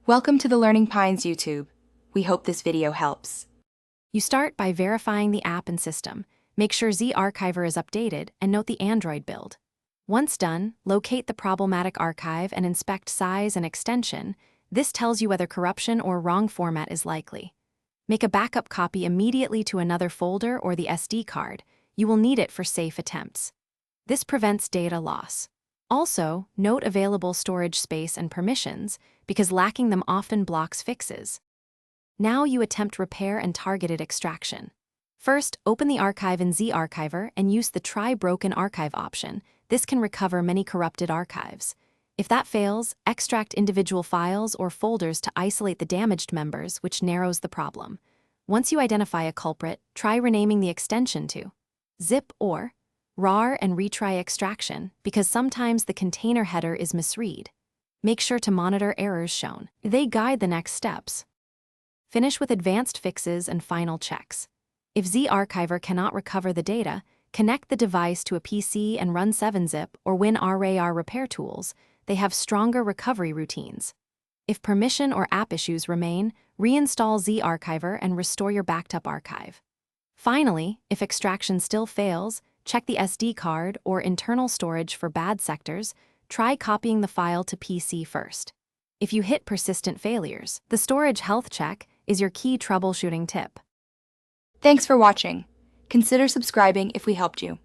Welcome to the Learning Pines YouTube. We hope this video helps. You start by verifying the app and system. Make sure Zarchiver is updated and note the Android build. Once done, locate the problematic archive and inspect size and extension. This tells you whether corruption or wrong format is likely. Make a backup copy immediately to another folder or the SD card. You will need it for safe attempts. This prevents data loss. Also, note available storage space and permissions, because lacking them often blocks fixes. Now you attempt repair and targeted extraction. First, open the archive in Zarchiver and use the Try Broken Archive option. This can recover many corrupted archives. If that fails, extract individual files or folders to isolate the damaged members, which narrows the problem. Once you identify a culprit, try renaming the extension to zip or rar and retry extraction, because sometimes the container header is misread. Make sure to monitor errors shown. They guide the next steps. Finish with advanced fixes and final checks. If Zarchiver cannot recover the data, connect the device to a PC and run 7-zip or WinRAR repair tools. They have stronger recovery routines. If permission or app issues remain, reinstall Zarchiver and restore your backed up archive. Finally, if extraction still fails, check the SD card or internal storage for bad sectors. Try copying the file to PC first. If you hit persistent failures, the storage health check is your key troubleshooting tip. Thanks for watching. Consider subscribing if we helped you.